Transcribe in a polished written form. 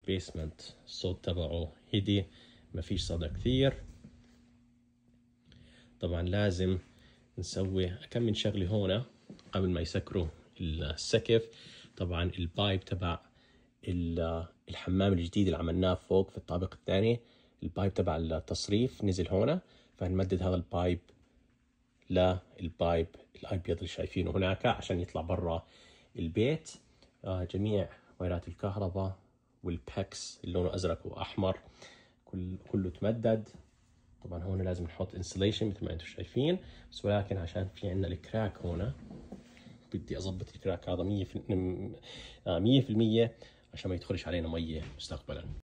البيسمنت الصوت تبعه هدي، ما فيش صدى كثير. طبعا لازم نسوي كم من شغلة هون قبل ما يسكروا السقف. طبعا البايب تبع الحمام الجديد اللي عملناه فوق في الطابق الثاني، البايب تبع التصريف نزل هون، فهنمدد هذا البايب للبايب الابيض اللي شايفينه هناك عشان يطلع برا البيت. جميع وايرات الكهرباء والباكس اللي لونه ازرق واحمر كله تمدد. طبعا هون لازم نحط انسليشن مثل ما انتم شايفين، بس ولكن عشان في عندنا الكراك هون بدي اضبط الكراك هذا 100% عشان ما يدخلش علينا مية مستقبلا.